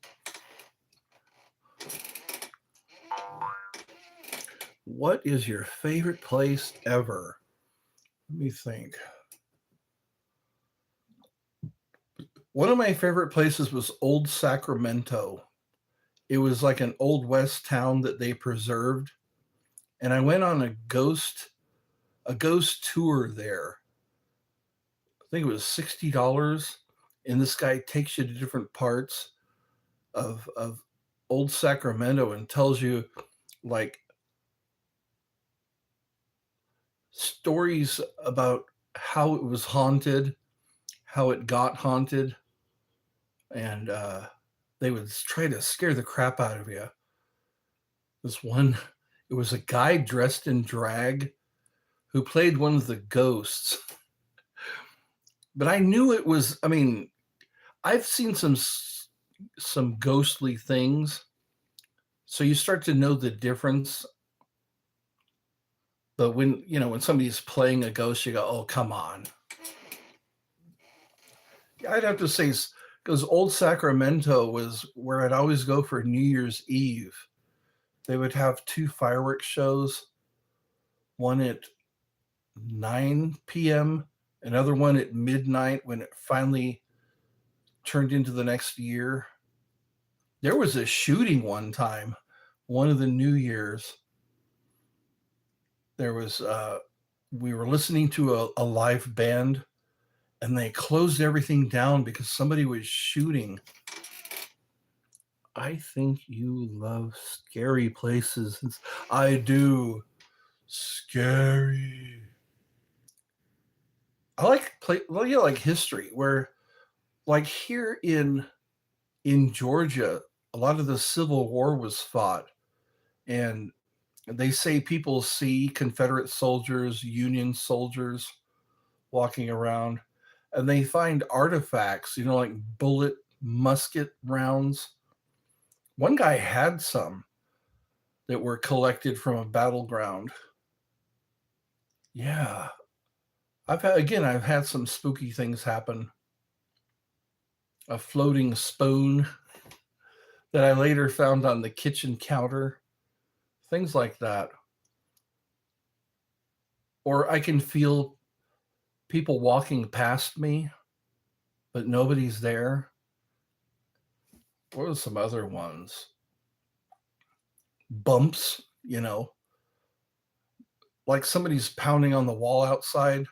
What is your favorite place ever? Let me think. One of my favorite places was Old Sacramento. It was like an Old West town that they preserved. And I went on a ghost tour there. I think it was $60. And this guy takes you to different parts of Old Sacramento and tells you like stories about how it was haunted, how it got haunted, and they would try to scare the crap out of you. It was a guy dressed in drag who played one of the ghosts. But I knew it was, I've seen some ghostly things. So you start to know the difference. But when somebody's playing a ghost, you go, oh, come on. I'd have to say, because Old Sacramento was where I'd always go for New Year's Eve. They would have 2 fireworks shows, one at 9 p.m., another one at midnight when it finally turned into the next year. There was a shooting one time, one of the New Year's. There was, we were listening to a live band, and they closed everything down because somebody was shooting. I think you love scary places. I do. Scary. I like history, where like here in Georgia, a lot of the Civil War was fought, and they say people see Confederate soldiers, Union soldiers walking around, and they find artifacts, like bullet musket rounds. One guy had some that were collected from a battleground. Yeah. I've had some spooky things happen. A floating spoon that I later found on the kitchen counter. Things like that. Or I can feel people walking past me, but nobody's there. What are some other ones? Bumps, like somebody's pounding on the wall outside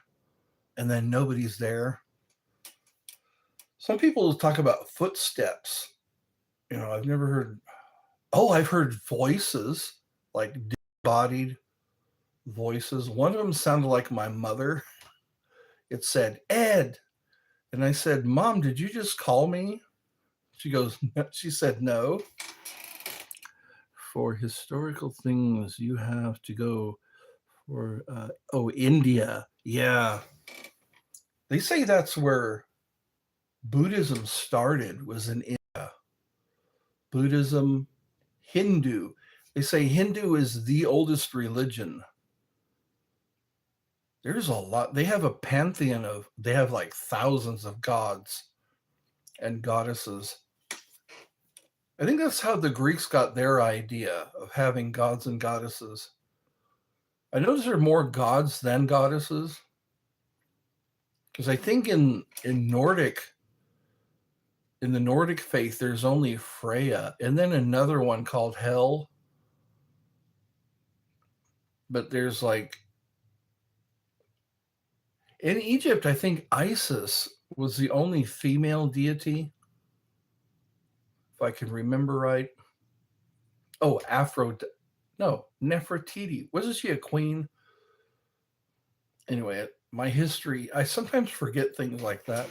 and then nobody's there. Some people talk about footsteps. I've never heard. Oh, I've heard voices, like disembodied voices. One of them sounded like my mother. It said, Ed. And I said, Mom, did you just call me? She said, no. For historical things, you have to go for, India. Yeah. They say that's where Buddhism started, was in India. Buddhism, Hindu. They say Hindu is the oldest religion. There's a lot. They have a pantheon they have like thousands of gods and goddesses. I think that's how the Greeks got their idea of having gods and goddesses. I notice there are more gods than goddesses. Because I think in the Nordic faith, there's only Freya, and then another one called Hel. But there's in Egypt, I think Isis was the only female deity, if I can remember right. Oh, Nefertiti. Wasn't she a queen? Anyway, my history, I sometimes forget things like that.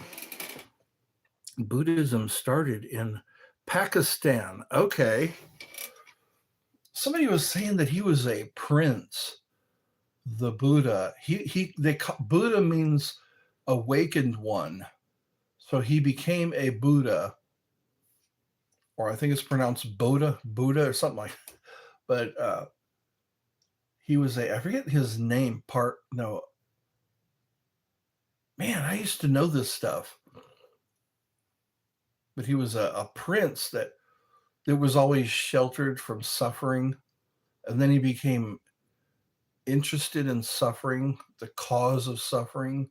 Buddhism started in Pakistan. Okay. Somebody was saying that he was a prince, the Buddha. Buddha means awakened one. So he became a Buddha, or I think it's pronounced Buddha or something like that. But he was I forget his name, man, I used to know this stuff. But he was a prince that was always sheltered from suffering. And then he became interested in suffering, the cause of suffering.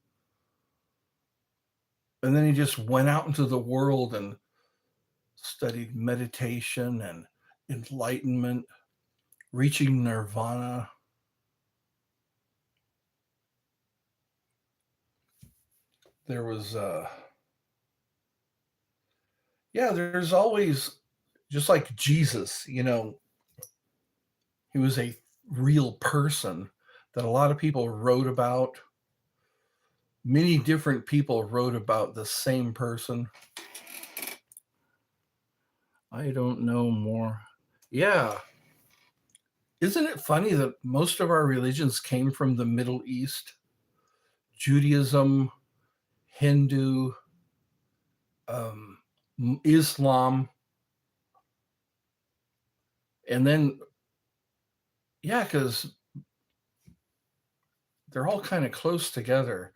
And then he just went out into the world and studied meditation and enlightenment, reaching nirvana. There was, there's always, just like Jesus, he was a real person that a lot of people wrote about. Many different people wrote about the same person. I don't know more. Yeah. Isn't it funny that most of our religions came from the Middle East? Judaism, Hindu, Islam. And then, because they're all kind of close together.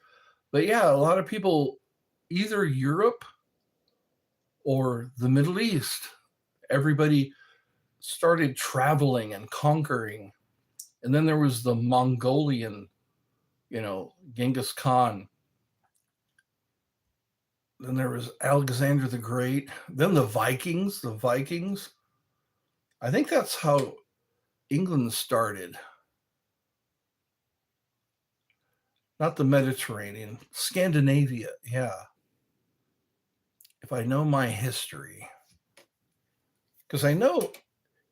But yeah, a lot of people, either Europe or the Middle East, everybody started traveling and conquering. And then there was the Mongolian, Genghis Khan. Then there was Alexander the Great. Then the Vikings. I think that's how England started. Not the Mediterranean, Scandinavia. Yeah. If I know my history. Because I know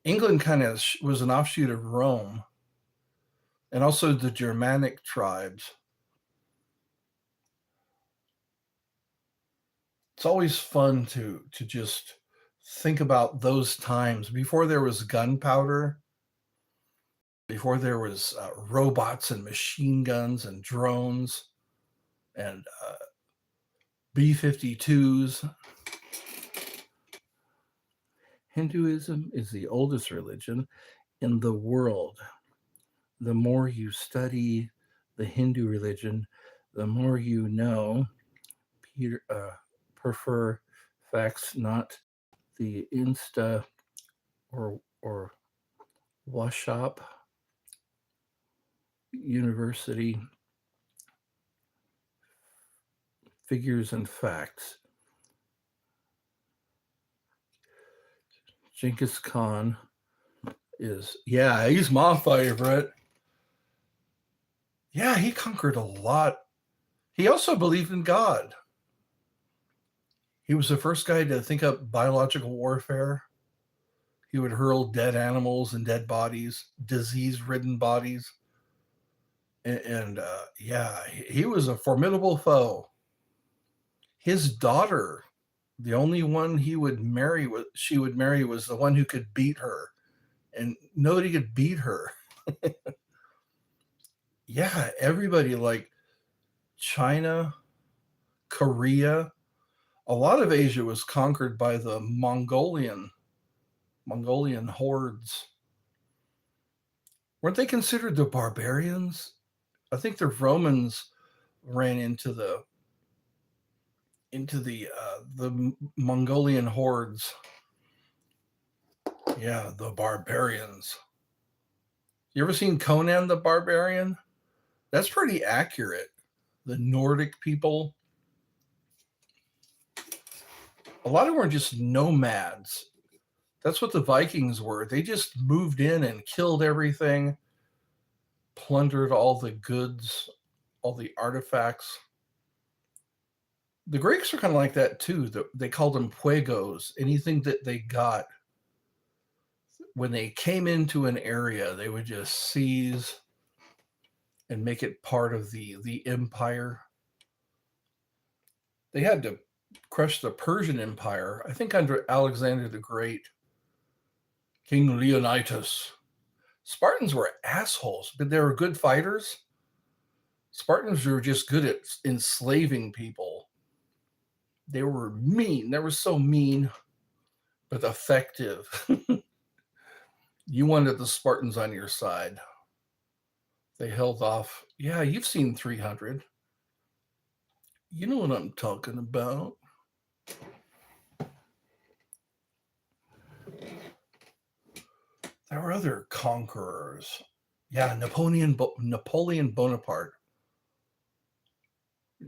England kind of was an offshoot of Rome, and also the Germanic tribes. It's always fun to just think about those times before there was gunpowder, before there was robots and machine guns and drones and B-52s. Hinduism is the oldest religion in the world. The more you study the Hindu religion, the more you know. Peter, prefer facts, not the Insta or Washop University. Figures and facts. Genghis Khan he's my favorite. Yeah, he conquered a lot. He also believed in God. He was the first guy to think up biological warfare. He would hurl dead animals and dead bodies, disease-ridden bodies. And he was a formidable foe. His daughter, the only one she would marry was the one who could beat her. And nobody could beat her. Yeah, everybody, like China, Korea, a lot of Asia was conquered by the Mongolian hordes. Weren't they considered the barbarians? I think the Romans ran into the Mongolian hordes. Yeah, the barbarians. You ever seen Conan the Barbarian? That's pretty accurate. The Nordic people. A lot of them were just nomads. That's what the Vikings were. They just moved in and killed everything, plundered all the goods, all the artifacts. The Greeks are kind of like that too. They called them puegos. Anything that they got, when they came into an area, they would just seize and make it part of the empire. They had to crush the Persian Empire, I think under Alexander the Great, King Leonidas. Spartans were assholes, but they were good fighters. Spartans were just good at enslaving people. They were mean. They were so mean, but effective. You wanted the Spartans on your side. They held off. Yeah, you've seen 300. You know what I'm talking about. There were other conquerors. Yeah, Napoleon Bonaparte.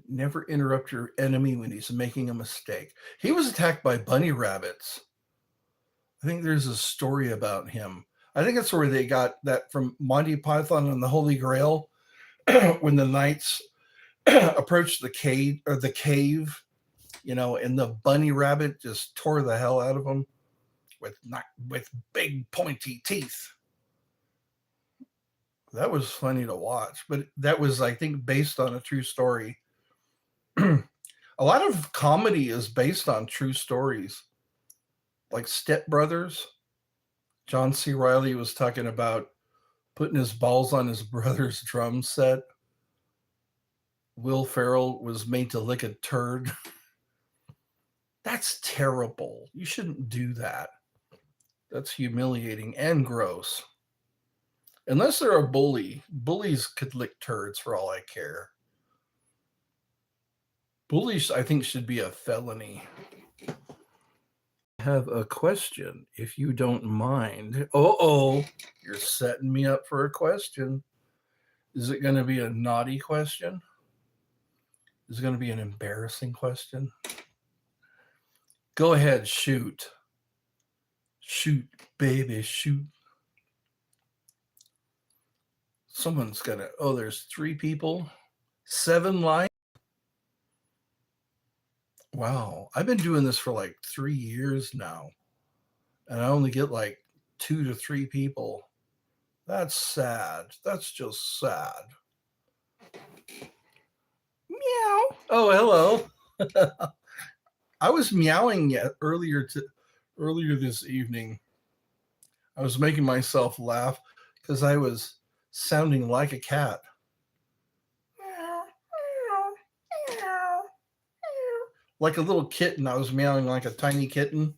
Never interrupt your enemy when he's making a mistake. He was attacked by bunny rabbits. I think there's a story about him. I think that's where they got that from Monty Python and the Holy Grail, when the knights approached the cave, and the bunny rabbit just tore the hell out of them with big pointy teeth. That was funny to watch, but that was, I think, based on a true story. A lot of comedy is based on true stories, like Step Brothers. John C. Reilly was talking about putting his balls on his brother's drum set. Will Ferrell was made to lick a turd. That's terrible. You shouldn't do that. That's humiliating and gross. Unless they're a bully. Bullies could lick turds for all I care. Bullies, I think, should be a felony. I have a question, if you don't mind. Uh-oh, you're setting me up for a question. Is it going to be a naughty question? Is it going to be an embarrassing question? Go ahead, shoot. Shoot, baby, shoot. Someone's going to... Oh, there's 3 people. 7 likes. Wow, I've been doing this for like 3 years now, and I only get like 2 to 3 people. That's sad. That's just sad. Meow. Oh, hello. I was meowing earlier this evening. I was making myself laugh because I was sounding like a cat. Like a little kitten. I was meowing like a tiny kitten.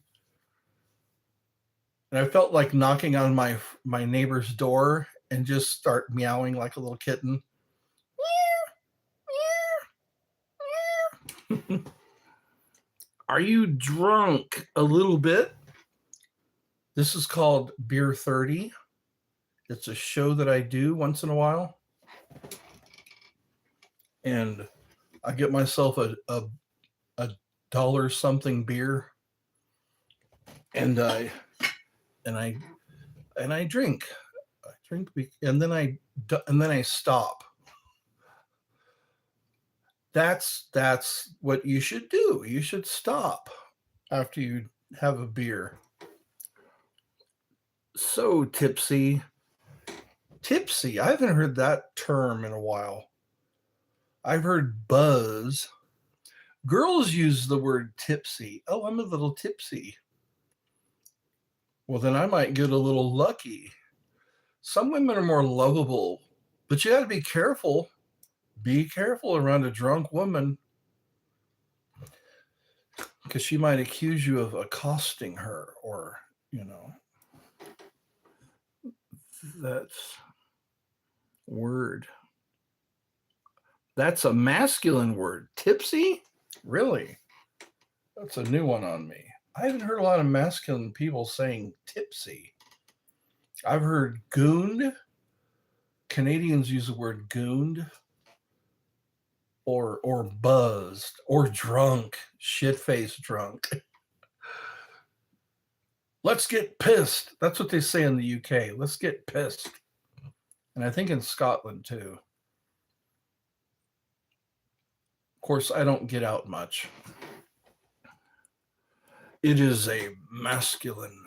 And I felt like knocking on my neighbor's door and just start meowing like a little kitten. Are you drunk a little bit? This is called Beer 30. It's a show that I do once in a while. And I get myself a dollar something beer, and I drink, and then I stop. That's what you should do. You should stop after you have a beer. So tipsy. I haven't heard that term in a while. I've heard buzz. Girls use the word tipsy. Oh, I'm a little tipsy. Well, then I might get a little lucky. Some women are more lovable, but you got to be careful. Be careful around a drunk woman, because she might accuse you of accosting her, or, that's word. That's a masculine word. Tipsy? Really? That's a new one on me. I haven't heard a lot of masculine people saying tipsy. I've heard gooned. Canadians use the word gooned. Or buzzed. Or drunk. Shit-faced drunk. Let's get pissed. That's what they say in the UK. Let's get pissed. And I think in Scotland too. Of course, I don't get out much. It is a masculine.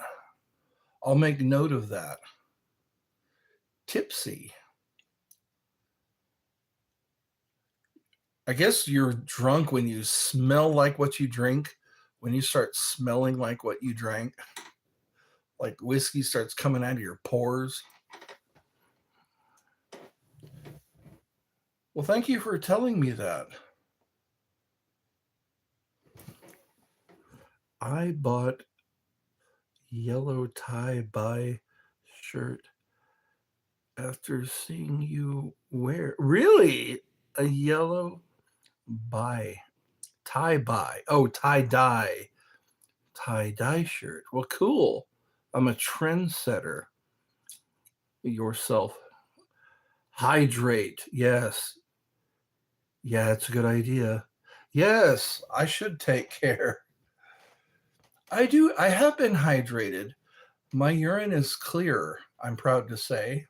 I'll make note of that. Tipsy. I guess you're drunk when you smell like what you drink, when you start smelling like what you drank, like whiskey starts coming out of your pores. Well, thank you for telling me that. I bought yellow tie-bye shirt after seeing you wear. Really? A yellow bye tie-bye. Oh, tie-dye. Tie-dye shirt. Well, cool. I'm a trendsetter. Yourself. Hydrate. Yes. Yeah, it's a good idea. Yes, I should take care. I do. I have been hydrated. My urine is clear, I'm proud to say.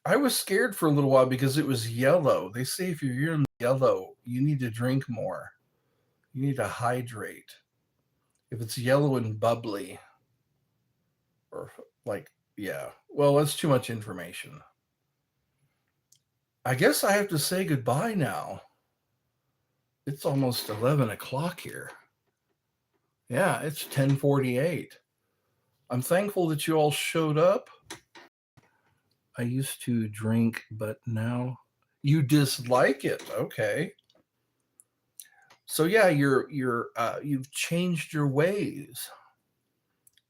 I was scared for a little while because it was yellow. They say if your urine is yellow, you need to drink more. You need to hydrate. If it's yellow and bubbly, or like, yeah. Well, that's too much information. I guess I have to say goodbye now. It's almost 11 o'clock here. Yeah, it's 10:48. I'm thankful that you all showed up. I used to drink, but now you dislike it. Okay. So yeah, you've changed your ways.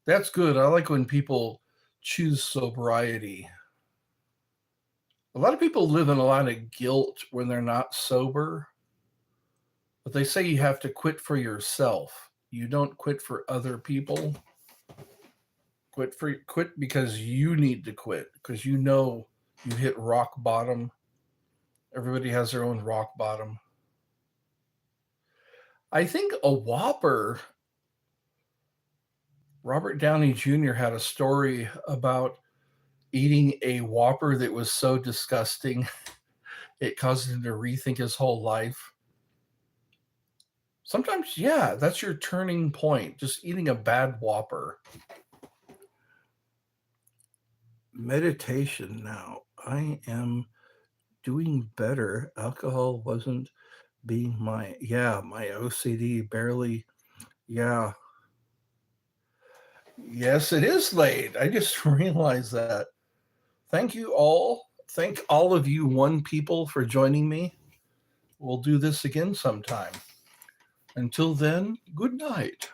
That's good. I like when people choose sobriety. A lot of people live in a lot of guilt when they're not sober, but they say you have to quit for yourself. You don't quit for other people. Quit because you need to quit, because you know you hit rock bottom. Everybody has their own rock bottom. I think a Whopper, Robert Downey Jr. had a story about eating a Whopper that was so disgusting it caused him to rethink his whole life. Sometimes, yeah, that's your turning point, just eating a bad Whopper. Meditation now. I am doing better. Alcohol wasn't being my OCD barely. Yeah. Yes, it is late. I just realized that. Thank you all. Thank all of you one people for joining me. We'll do this again sometime. Until then, good night.